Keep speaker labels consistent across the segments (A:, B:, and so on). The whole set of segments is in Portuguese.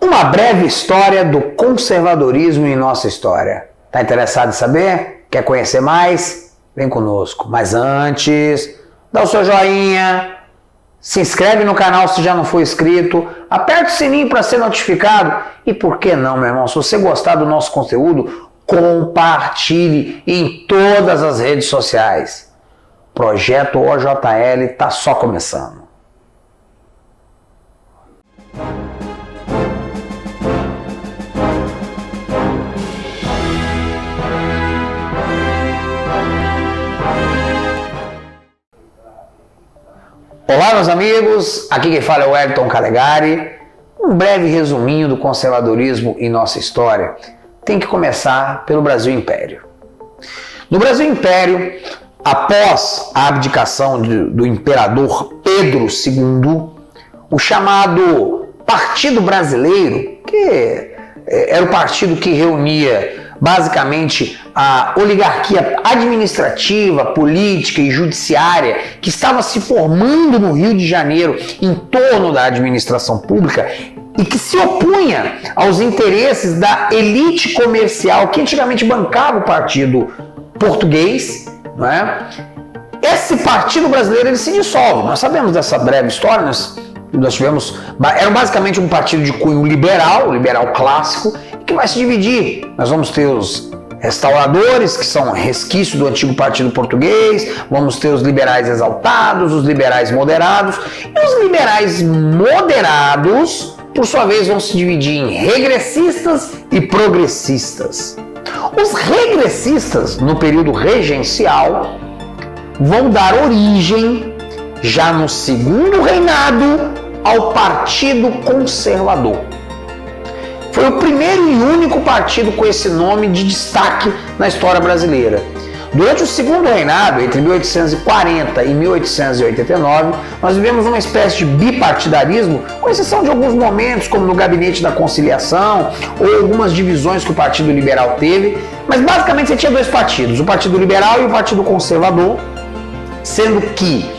A: Uma breve história do conservadorismo em nossa história. Tá interessado em saber? Quer conhecer mais? Vem conosco. Mas antes, dá o seu joinha, se inscreve no canal se já não for inscrito, aperta o sininho para ser notificado e por que não, meu irmão? Se você gostar do nosso conteúdo, compartilhe em todas as redes sociais. Projeto OJL está só começando. Olá, meus amigos, aqui quem fala é o Wellington Calegari. Um breve resuminho do conservadorismo em nossa história. Tem que começar pelo Brasil Império. No Brasil Império, após a abdicação do imperador Pedro II, o chamado Partido Brasileiro, que era o partido que reunia basicamente a oligarquia administrativa, política e judiciária que estava se formando no Rio de Janeiro em torno da administração pública e que se opunha aos interesses da elite comercial que antigamente bancava o partido português, não é? Esse Partido Brasileiro ele se dissolve. Nós sabemos dessa breve história, nós tivemos, era basicamente um partido de cunho liberal clássico, que vai se dividir. Nós vamos ter os restauradores, que são resquícios do antigo partido português, vamos ter os liberais exaltados, os liberais moderados, e os liberais moderados, por sua vez, vão se dividir em regressistas e progressistas. Os regressistas, no período regencial, vão dar origem, já no segundo reinado, ao Partido Conservador. Foi o primeiro e único partido com esse nome de destaque na história brasileira. Durante o segundo reinado, entre 1840 e 1889, nós vivemos uma espécie de bipartidarismo, com exceção de alguns momentos, como no Gabinete da Conciliação, ou algumas divisões que o Partido Liberal teve, mas basicamente você tinha dois partidos, o Partido Liberal e o Partido Conservador, sendo que,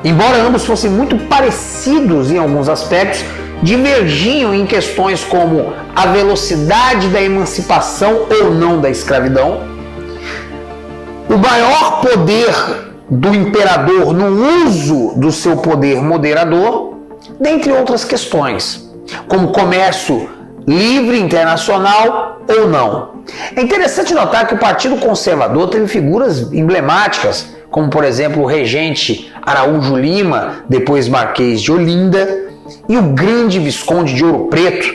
A: embora ambos fossem muito parecidos em alguns aspectos, divergiam em questões como a velocidade da emancipação ou não da escravidão, o maior poder do imperador no uso do seu poder moderador, dentre outras questões, como comércio livre internacional ou não. É interessante notar que o Partido Conservador teve figuras emblemáticas, como por exemplo o regente Araújo Lima, depois Marquês de Olinda, e o grande Visconde de Ouro Preto,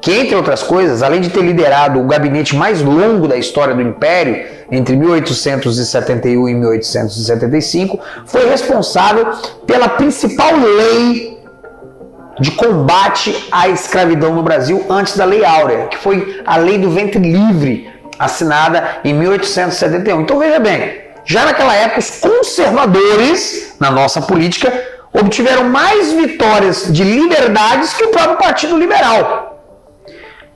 A: que, entre outras coisas, além de ter liderado o gabinete mais longo da história do Império, entre 1871 e 1875, foi responsável pela principal lei de combate à escravidão no Brasil antes da Lei Áurea, que foi a Lei do Ventre Livre, assinada em 1871. Então veja bem, já naquela época os conservadores na nossa política obtiveram mais vitórias de liberdades que o próprio Partido Liberal.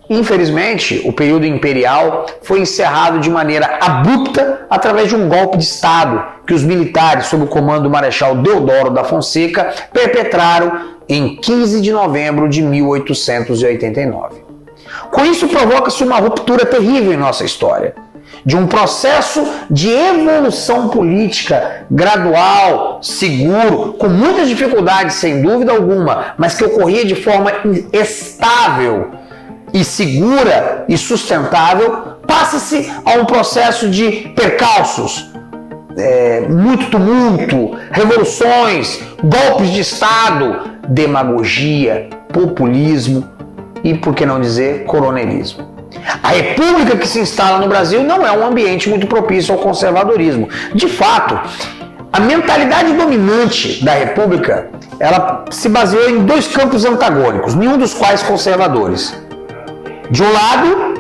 A: Infelizmente, o período imperial foi encerrado de maneira abrupta através de um golpe de Estado que os militares, sob o comando do Marechal Deodoro da Fonseca, perpetraram em 15 de novembro de 1889. Com isso, provoca-se uma ruptura terrível em nossa história, de um processo de evolução política gradual, seguro, com muitas dificuldades, sem dúvida alguma, mas que ocorria de forma estável e segura e sustentável, passa-se a um processo de percalços, muito tumulto, revoluções, golpes de Estado, demagogia, populismo e, por que não dizer, coronelismo. A república que se instala no Brasil não é um ambiente muito propício ao conservadorismo. De fato, a mentalidade dominante da república, ela se baseou em dois campos antagônicos, nenhum dos quais conservadores. De um lado,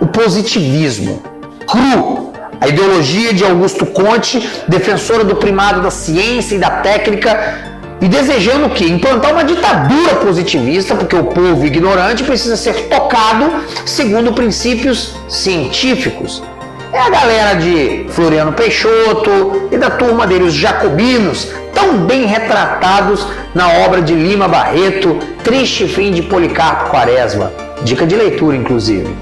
A: o positivismo cru, a ideologia de Augusto Conte, defensora do primado da ciência e da técnica, e desejando o quê? Implantar uma ditadura positivista, porque o povo ignorante precisa ser tocado segundo princípios científicos. É a galera de Floriano Peixoto e da turma dele, os jacobinos, tão bem retratados na obra de Lima Barreto, Triste Fim de Policarpo Quaresma. Dica de leitura, inclusive.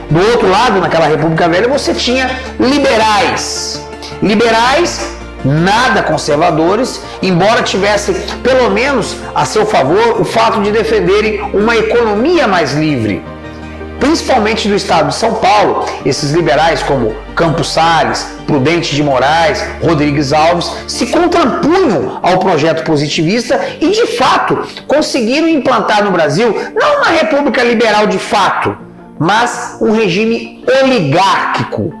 A: Do outro lado, naquela República Velha, você tinha liberais. Liberais, nada conservadores, embora tivessem, pelo menos a seu favor, o fato de defenderem uma economia mais livre. Principalmente do estado de São Paulo, esses liberais como Campos Salles, Prudente de Moraes, Rodrigues Alves, se contrapunham ao projeto positivista e, de fato, conseguiram implantar no Brasil não uma república liberal de fato, mas um regime oligárquico.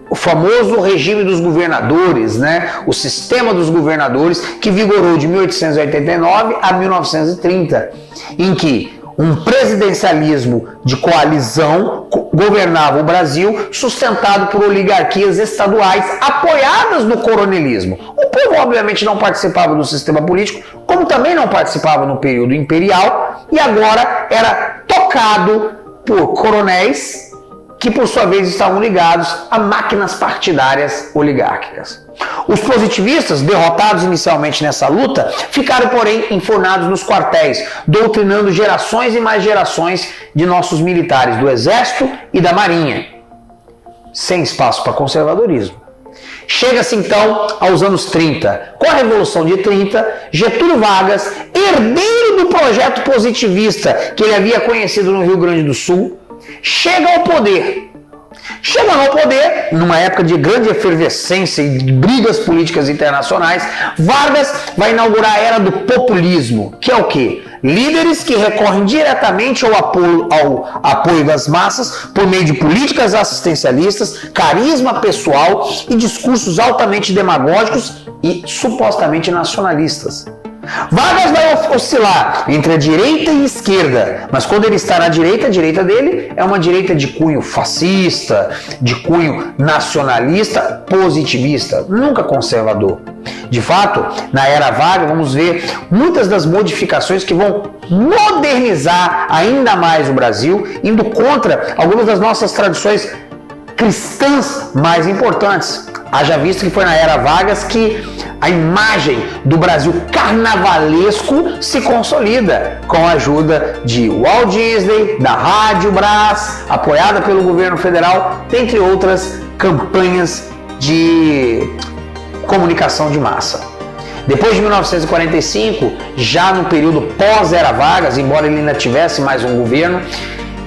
A: O famoso regime dos governadores, o sistema dos governadores, que vigorou de 1889 a 1930, em que um presidencialismo de coalizão governava o Brasil, sustentado por oligarquias estaduais apoiadas no coronelismo. O povo, obviamente, não participava do sistema político, como também não participava no período imperial, e agora era tocado por coronéis que, por sua vez, estavam ligados a máquinas partidárias oligárquicas. Os positivistas, derrotados inicialmente nessa luta, ficaram, porém, enfornados nos quartéis, doutrinando gerações e mais gerações de nossos militares do Exército e da Marinha, sem espaço para conservadorismo. Chega-se então aos anos 30. Com a Revolução de 30, Getúlio Vargas, herdeiro do projeto positivista que ele havia conhecido no Rio Grande do Sul, chega ao poder. Chega ao poder, numa época de grande efervescência e de brigas políticas internacionais. Vargas vai inaugurar a era do populismo, que é o quê? Líderes que recorrem diretamente ao apoio das massas por meio de políticas assistencialistas, carisma pessoal e discursos altamente demagógicos e supostamente nacionalistas. Vargas vai oscilar entre a direita e a esquerda, mas quando ele está na direita, a direita dele é uma direita de cunho fascista, de cunho nacionalista, positivista, nunca conservador. De fato, na era Vargas, vamos ver muitas das modificações que vão modernizar ainda mais o Brasil, indo contra algumas das nossas tradições cristãs mais importantes. Haja visto que foi na era Vargas que a imagem do Brasil carnavalesco se consolida com a ajuda de Walt Disney, da Rádio Brás, apoiada pelo governo federal, dentre outras campanhas de comunicação de massa. Depois de 1945, já no período pós-era Vargas, embora ele ainda tivesse mais um governo,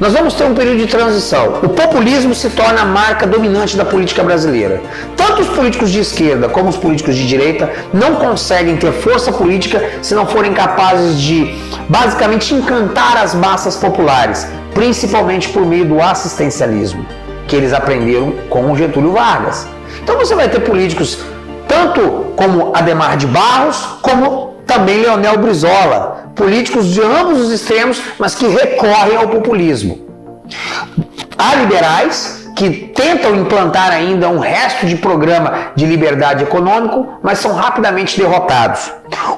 A: nós vamos ter um período de transição. O populismo se torna a marca dominante da política brasileira. Tanto os políticos de esquerda como os políticos de direita não conseguem ter força política se não forem capazes de, basicamente, encantar as massas populares, principalmente por meio do assistencialismo, que eles aprenderam com o Getúlio Vargas. Então você vai ter políticos tanto como Adhemar de Barros, como também Leonel Brizola, políticos de ambos os extremos, mas que recorrem ao populismo. Há liberais que tentam implantar ainda um resto de programa de liberdade econômico, mas são rapidamente derrotados.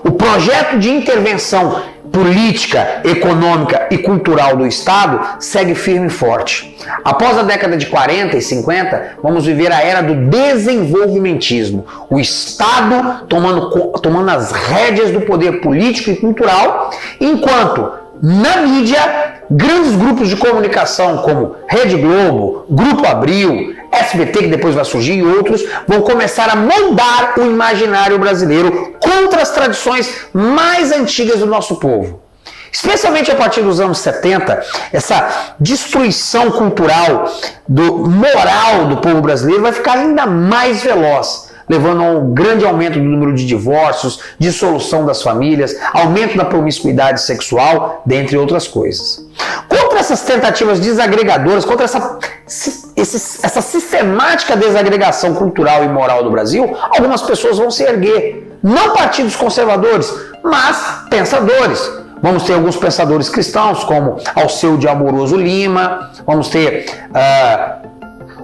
A: O projeto de intervenção política, econômica e cultural do Estado segue firme e forte. Após a década de 40 e 50, vamos viver a era do desenvolvimentismo. O Estado tomando as rédeas do poder político e cultural, enquanto na mídia, grandes grupos de comunicação como Rede Globo, Grupo Abril, SBT, que depois vai surgir, e outros, vão começar a moldar o imaginário brasileiro contra as tradições mais antigas do nosso povo. Especialmente a partir dos anos 70, essa destruição cultural, moral do povo brasileiro vai ficar ainda mais veloz, levando a um grande aumento do número de divórcios, dissolução das famílias, aumento da promiscuidade sexual, dentre outras coisas. Contra essas tentativas desagregadoras, contra essa sistemática desagregação cultural e moral do Brasil, algumas pessoas vão se erguer. Não partidos conservadores, mas pensadores. Vamos ter alguns pensadores cristãos, como Alceu de Amoroso Lima, vamos ter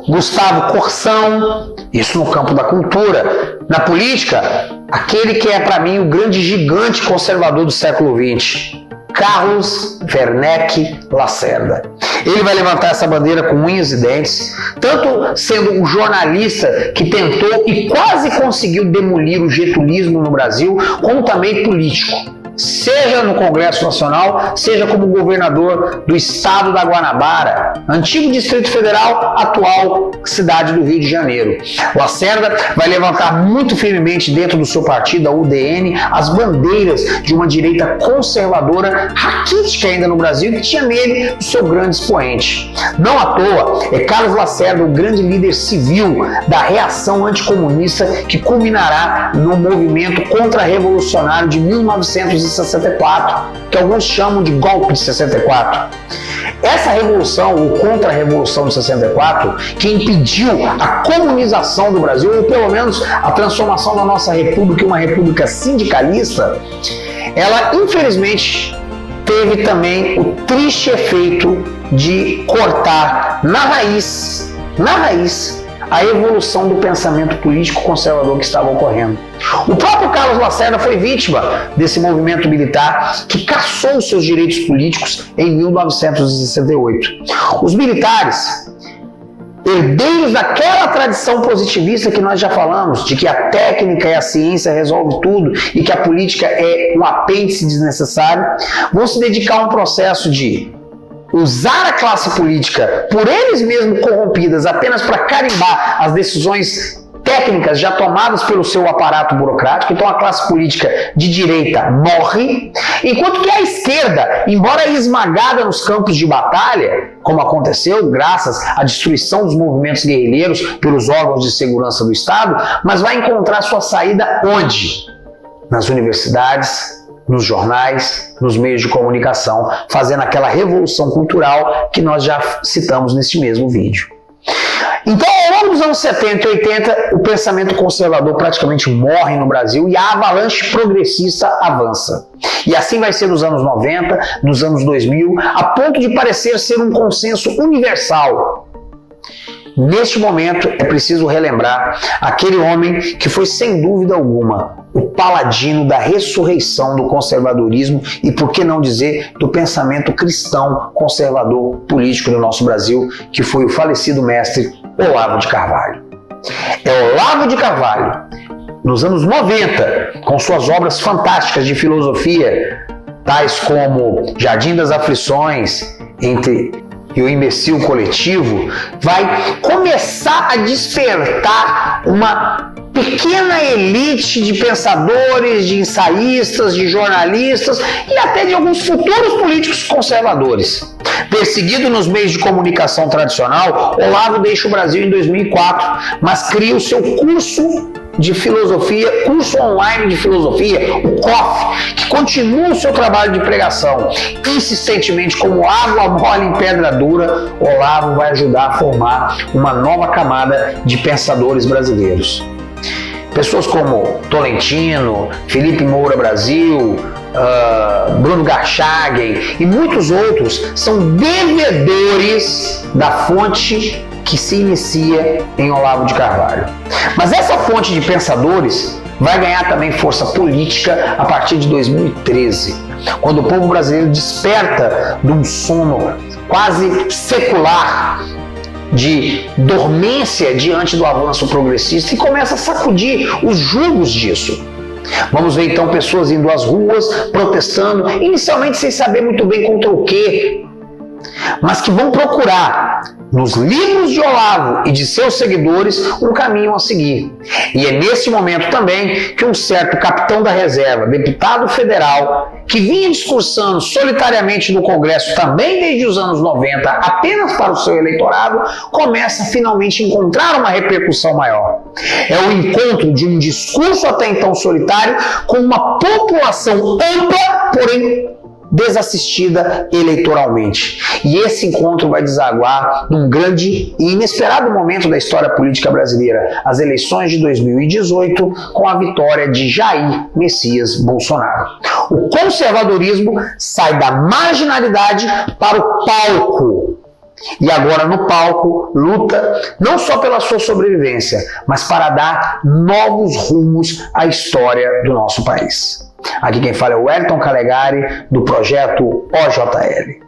A: Gustavo Corsão, isso no campo da cultura. Na política, aquele que é para mim o grande gigante conservador do século XX, Carlos Werneck Lacerda. Ele vai levantar essa bandeira com unhas e dentes, tanto sendo um jornalista que tentou e quase conseguiu demolir o getulismo no Brasil, como também político. Seja no Congresso Nacional, seja como governador do estado da Guanabara, antigo Distrito Federal, atual cidade do Rio de Janeiro. Lacerda vai levantar muito firmemente dentro do seu partido, a UDN, as bandeiras de uma direita conservadora, raquítica ainda no Brasil, que tinha nele o seu grande expoente. Não à toa, é Carlos Lacerda o grande líder civil da reação anticomunista que culminará no movimento contra-revolucionário de 1964, que alguns chamam de golpe de 64. Essa revolução, ou contra-revolução de 64, que impediu a comunização do Brasil, ou pelo menos a transformação da nossa república em uma república sindicalista, ela infelizmente teve também o triste efeito de cortar na raiz, a evolução do pensamento político conservador que estava ocorrendo. O próprio Carlos Lacerda foi vítima desse movimento militar que cassou seus direitos políticos em 1968. Os militares, herdeiros daquela tradição positivista que nós já falamos, de que a técnica e a ciência resolvem tudo e que a política é um apêndice desnecessário, vão se dedicar a um processo de usar a classe política por eles mesmos corrompidas apenas para carimbar as decisões técnicas já tomadas pelo seu aparato burocrático. Então a classe política de direita morre, enquanto que a esquerda, embora esmagada nos campos de batalha, como aconteceu graças à destruição dos movimentos guerrilheiros pelos órgãos de segurança do Estado, mas vai encontrar sua saída onde? Nas universidades, nos jornais, nos meios de comunicação, fazendo aquela revolução cultural que nós já citamos neste mesmo vídeo. Então, ao longo dos anos 70 e 80, o pensamento conservador praticamente morre no Brasil e a avalanche progressista avança. E assim vai ser nos anos 90, nos anos 2000, a ponto de parecer ser um consenso universal. Neste momento, é preciso relembrar aquele homem que foi, sem dúvida alguma, o paladino da ressurreição do conservadorismo e, por que não dizer, do pensamento cristão conservador político do nosso Brasil, que foi o falecido mestre Olavo de Carvalho. É Olavo de Carvalho, nos anos 90, com suas obras fantásticas de filosofia, tais como Jardim das Aflições, e o Imbecil Coletivo, vai começar a despertar uma pequena elite de pensadores, de ensaístas, de jornalistas e até de alguns futuros políticos conservadores. Perseguido nos meios de comunicação tradicional, Olavo deixa o Brasil em 2004, mas cria o seu curso de filosofia, curso online de filosofia, o COF, que continua o seu trabalho de pregação. Insistentemente, como água mole em pedra dura, Olavo vai ajudar a formar uma nova camada de pensadores brasileiros. Pessoas como Tolentino, Felipe Moura Brasil, Bruno Garchagen e muitos outros são devedores da fonte que se inicia em Olavo de Carvalho. Mas essa fonte de pensadores vai ganhar também força política a partir de 2013, quando o povo brasileiro desperta de um sono quase secular de dormência diante do avanço progressista e começa a sacudir os jugos disso. Vamos ver então pessoas indo às ruas, protestando, inicialmente sem saber muito bem contra o quê, mas que vão procurar nos livros de Olavo e de seus seguidores um caminho a seguir. E é nesse momento também que um certo capitão da reserva, deputado federal, que vinha discursando solitariamente no Congresso também desde os anos 90, apenas para o seu eleitorado, começa a finalmente encontrar uma repercussão maior. É o encontro de um discurso até então solitário com uma população ampla, porém desassistida eleitoralmente. E esse encontro vai desaguar num grande e inesperado momento da história política brasileira, as eleições de 2018, com a vitória de Jair Messias Bolsonaro. O conservadorismo sai da marginalidade para o palco. E agora no palco luta não só pela sua sobrevivência, mas para dar novos rumos à história do nosso país. Aqui quem fala é o Wellington Calegari, do projeto OJL.